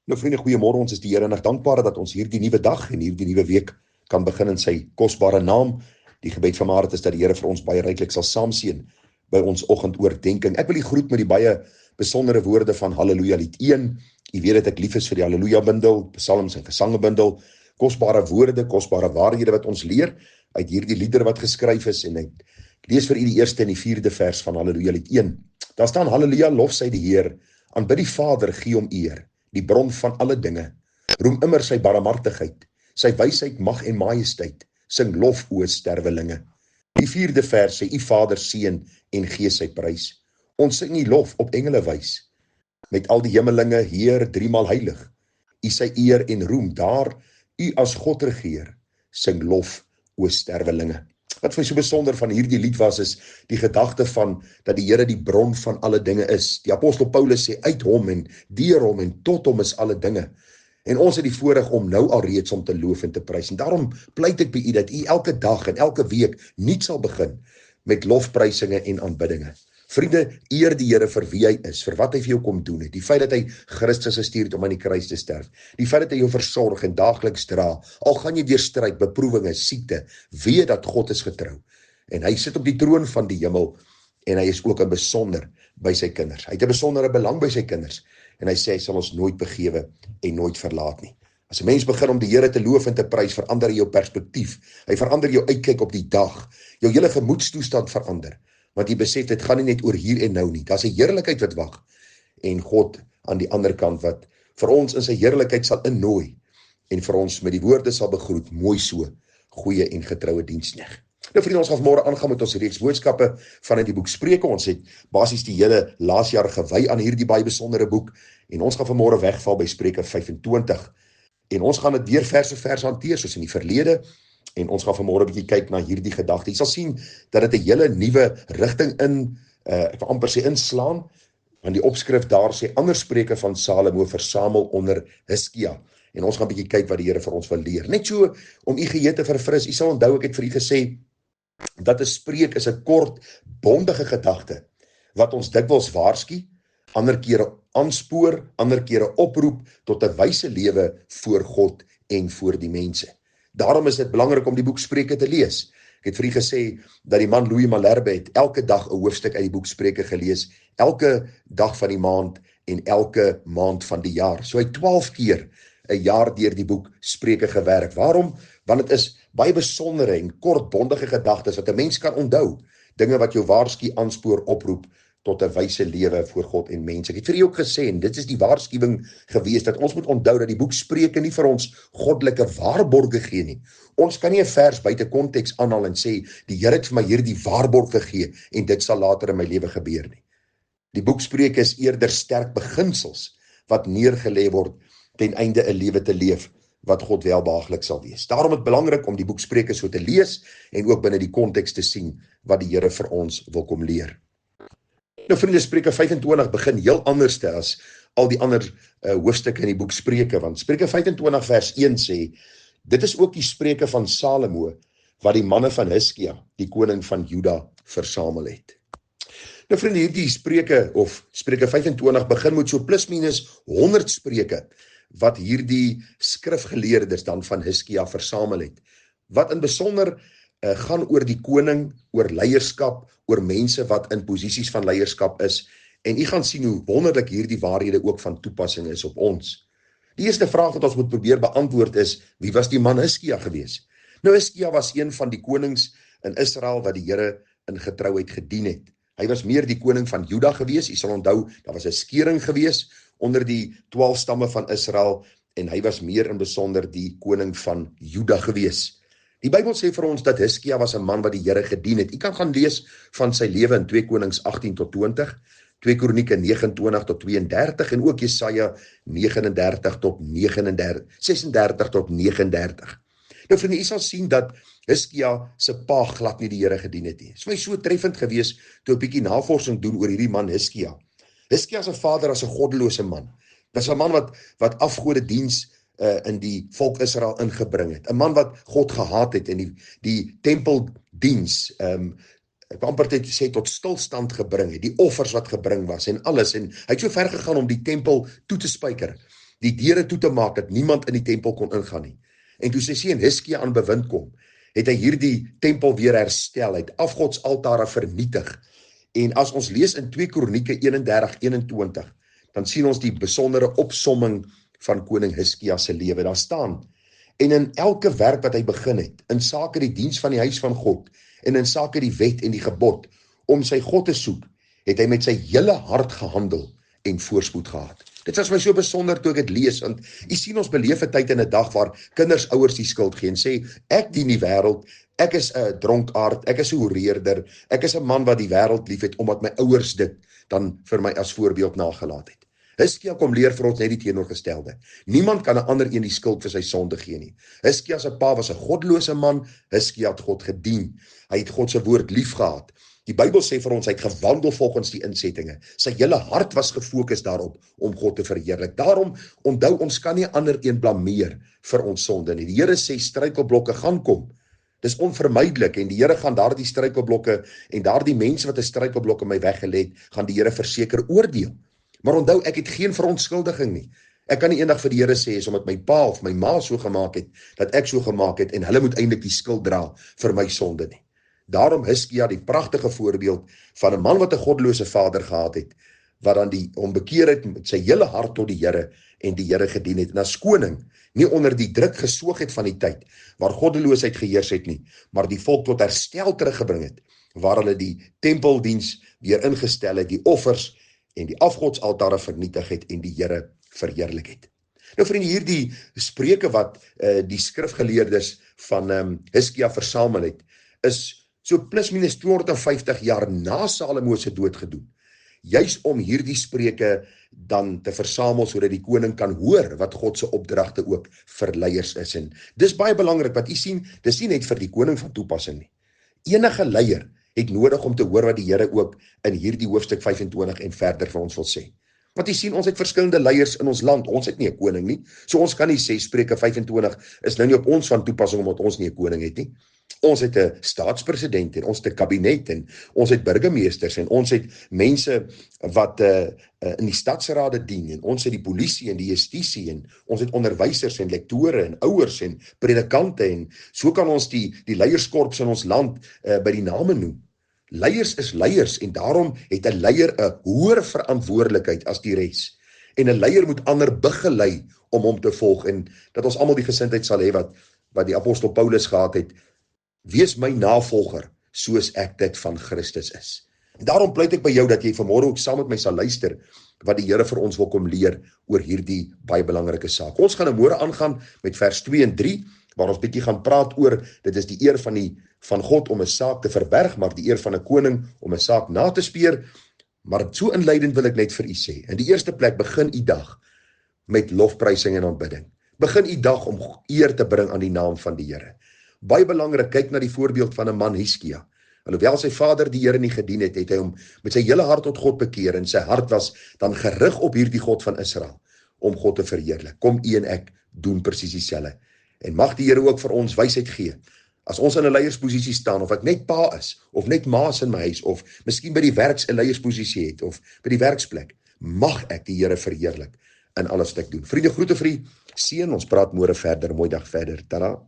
Nou vriende, goeiemôre, ons is die Here en dankbaar dat ons hierdie nuwe dag en hierdie nuwe week kan begin in sy kosbare naam. Die gebed van my hart is dat die Here vir ons baie ryklik sal saamseën by ons oggendoordenkings. Ek wil u groet met die baie besondere woorde van Halleluja lied 1. U weet dat ek lief is vir die Halleluja bundel, psalms en gesange bundel, kosbare woorde, kosbare waarhede wat ons leer uit hierdie liedere wat geskryf is, en ek lees vir u die eerste en die 4de vers van Halleluja lied 1. Daar staan: Halleluja, lof sy die Heer, aanbid die Vader, gee hom eer, die bron van alle dinge. Roem immer sy barmhartigheid, sy wysheid, mag en majesteit, sing lof o sterwelinge. Die 4de vers sê: U Vader seën en gee sy prys. Ons sing u lof op engele wys, met al die hemelinge, Heer, driemaal heilig. U sy eer en roem daar, u as God regeer, sing lof o sterwelinge. Wat vir my so besonder van hierdie lied was, is die gedagte van dat die Here die bron van alle dinge is. Die apostel Paulus sê: uit hom en deur hom en tot hom is alle dinge. En ons het die voorreg om nou alreeds om te loof en te prys. En daarom pleit ek by u dat u elke dag en elke week nuut sal begin met lofprysinge en aanbiddinge. Vriende, eer die Here vir wie hy is, vir wat hy vir jou kom doen het. Die feit dat hy Christus gestuur het om aan die kruis te sterf. Die feit dat hy jou versorg en daagliks dra. Al gaan jy deur stryd, beproewinge, siekte, weet dat God is getrou. En hy sit op die troon van die hemel en hy is ook in besonder by sy kinders. Hy het 'n besondere belang by sy kinders. En hy sê hy sal ons nooit begewe en nooit verlaat nie. As 'n mens begin om die Here te loof en te prys, verander hy jou perspektief. Hy verander jou uitkyk op die dag. Jou hele gemoedstoestand verander. Want jy besef, dit gaan nie net oor hier en nou nie. Daar's 'n heerlikheid wat wag. En God aan die ander kant wat vir ons in sy heerlikheid sal innooi. En vir ons met die woorde sal begroet, mooi so, goeie en getroue diensknegt. Nou vriende, ons gaan vanmôre aangaan met ons reeks boodskappe vanuit die boek Spreuke. Ons het basies die hele laasjaar gewy aan hierdie baie besondere boek. En ons gaan vanmôre wegval by Spreuke 25. En ons gaan dit weer vers vir vers hanteer, soos in die verlede. En ons gaan vanmôre 'n bietjie kyk na hierdie gedagte. Jy sal sien dat dit 'n hele nuwe rigting ek wil amper sê inslaan, want die opskrif daar sê ander spreuke van Salomo versamel onder Hiskia. En ons gaan 'n bietjie kyk wat die Here vir ons wil leer. Net so om u geheue te verfris. U sal onthou ek het vir u gesê dat 'n spreek is 'n kort, bondige gedagte wat ons dikwels waarsku, ander kere aanspoor, ander kere oproep tot 'n wyse lewe voor God en voor die mense. Daarom is dit belangrik om die boek Spreuke te lees. Ek het vir u gesê dat die man Louis Malherbe het elke dag 'n hoofstuk uit die boek Spreuke gelees, elke dag van die maand en elke maand van die jaar. So hy 12 keer 'n jaar deur die boek Spreuke gewerk. Waarom? Want dit is baie besondere en kortbondige gedagtes wat 'n mens kan onthou. Dinge wat jou waarsku, aanspoor, oproep tot 'n wyse lewe voor God en mense. Ek het vir u ook gesê, en dit is die waarskuwing gewees, dat ons moet onthou dat die boek Spreuke nie vir ons goddelike waarborge gee nie. Ons kan nie 'n vers buite konteks aanhaal en sê, die Here het vir my hierdie waarborg gegee en dit sal later in my lewe gebeur nie. Die boek Spreuke is eerder sterk beginsels wat neergelê word ten einde 'n lewe te leef wat God welbehaaglik sal wees. Daarom is dit belangrik om die boek Spreuke so te lees en ook binne die konteks te sien wat die Here vir ons wil kom leer. Nou vriende, Spreuke 25 begin heel anders as al die ander hoofstukke in die boek Spreuke, want Spreuke 25 vers 1 sê, dit is ook die spreuke van Salomo, wat die manne van Hiskia, die koning van Juda, versamel het. Nou vriende, hierdie spreuke, of Spreuke 25 begin met so plus minus 100 spreuke, wat hierdie skrifgeleerdes dan van Hiskia versamel het, wat in besonder gaan oor die koning, oor leierskap, oor mense wat in posisies van leierskap is, en u gaan sien hoe wonderlik hierdie waarhede ook van toepassing is op ons. Die eerste vraag wat ons moet probeer beantwoord is, wie was die man Hiskia gewees? Nou Hiskia was een van die konings in Israel wat die Here in getrouheid gedien het. Hy was meer die koning van Juda gewees. U sal onthou, daar was 'n skering gewees onder die 12 stamme van Israel, en hy was meer in besonder die koning van Juda gewees. Die Bybel sê vir ons dat Hiskia was 'n man wat die Here gedien het. U kan gaan lees van sy lewe in 2 Konings 18 tot 20, 2 Kronieke 29 tot 32 en ook Jesaja 39 tot 39, 36 tot 39. Nou vriende, u sal sien dat Hiskia se pa glad nie die Here gedien het nie. Dit is my so treffend gewees toe 'n bietjie navorsing doen oor hierdie man Hiskia. Hiskia se vader was 'n goddelose man. Dit is 'n man wat afgodediens in die volk Israel ingebring het. 'n Man wat God gehaat het en die tempeldiens ek wil amper sê tot stilstand gebring het, die offers wat gebring was en alles, en hy het so ver gegaan om die tempel toe te spyker die deure toe te maak dat niemand in die tempel kon ingaan nie. En toe sy sien Hiskia aan bewind kom, het hy hierdie tempel weer herstel, hy het afgodsaltare vernietig. En as ons lees in 2 Kronieke 31:21, dan sien ons die besondere opsomming van koning Hiskia se lewe. Daar staan: en in elke werk wat hy begin het, in sake die diens van die huis van God, en in sake die wet en die gebod, om sy God te soek, het hy met sy hele hart gehandel en voorspoed gehad. Dit was my so besonder toe ek dit lees, want jy sien ons beleef 'n tyd in 'n dag waar kinders ouers die skuld gee en sê, ek dien die wêreld, ek is 'n dronkaard, ek is 'n hoereerder, ek is 'n man wat die wêreld liefhet, omdat my ouers dit dan vir my as voorbeeld nagelaat het. Hiskia kom leer vir ons net die teenoorgestelde. Niemand kan 'n ander een die skuld vir sy sonde gee nie. Hiskia se pa was 'n godlose man, Hiskia het God gedien, hy het God se woord lief gehad. Die Bybel sê vir ons, hy het gewandel volgens die insettinge. Sy hele hart was gefokus daarop om God te verheerlik. Daarom onthou, ons kan nie ander een blameer vir ons sonde nie. Die Here sê struikelblokke gaan kom. Dis onvermydelik en die Here gaan daardie struikelblokke en daardie mense wat 'n struikelblok in my weggelê het, gaan die Here verseker oordeel. Maar onthou, ek het geen verontskuldiging nie. Ek kan nie eendag vir die Here sê, is omdat my pa of my ma so gemaak het, dat ek so gemaak het, en hulle moet eintlik die skuld dra vir my sonde nie. Daarom Hiskia die pragtige voorbeeld van 'n man wat 'n godlose vader gehad het, wat dan hom bekeer het met sy hele hart tot die Here en die Here gedien het, en as koning nie onder die druk gesoog het van die tyd, waar goddeloosheid geheers het nie, maar die volk tot herstel teruggebring het, waar hulle die tempeldiens weer ingestel het, die offers en die afgodsaltare vernietig het en die Here verheerlik het. Nou vriende, hierdie spreuke wat die skrifgeleerdes van Hiskia versamel het, is so plus minus 250 jaar na Salomo se dood gedoen. Juis om hierdie spreuke dan te versamel sodat die koning kan hoor wat God se opdragte ook vir leiers is. En dis baie belangrik, wat u sien, dis nie net vir die koning van toepassing nie. Enige leier het nodig om te hoor wat die Here ook in hierdie hoofstuk 25 en verder vir ons wil sê. Want jy sien, ons het verskillende leiers in ons land, ons het nie 'n koning nie, so ons kan nie sê Spreuke 25 is nou nie op ons van toepassing omdat ons nie 'n koning het nie. Ons het 'n staatspresident en ons het 'n kabinet en ons het burgemeesters en ons het mense wat in die stadsrade dien en ons het die polisie en die justisie en ons het onderwysers en lektore en ouers en predikante en so kan ons die leierskorps in ons land by die name noem. Leiers is leiers en daarom het 'n leier 'n hoër verantwoordelikheid as die res. En 'n leier moet ander begelei om hom te volg en dat ons almal die gesindheid sal hê wat die apostel Paulus gehad het. Wees my navolger soos ek dit van Christus is. En daarom pleit ek by jou dat jy vanmôre ook saam met my sal luister wat die Here vir ons wil kom leer oor hierdie baie belangrike saak. Ons gaan môre aangaan met vers 2 en 3 waar ons bietjie gaan praat oor dit is die eer van God om 'n saak te verberg, maar die eer van 'n koning om 'n saak na te speur. Maar so inleidend wil ek net vir u sê. In die eerste plek, begin u dag met lofprysing en aanbidding. Begin u dag om eer te bring aan die naam van die Here. Baie belangrik, kyk na die voorbeeld van 'n man Hiskia. Alhoewel sy vader die Here nie gedien het, het hy hom met sy hele hart tot God bekeer en sy hart was dan gerig op hierdie God van Israel om God te verheerlik. Kom u en ek doen presies dieselfde. En mag die Here ook vir ons wysheid gee. As ons in 'n leiersposisie staan, of ek net pa is, of net ma's in my huis, of miskien by die werks 'n leiersposisie het, of by die werksplek, mag ek die Here verheerlik in alles wat ek doen. Vriende, groete vir u, seën, ons praat môre verder, mooi dag verder, tada.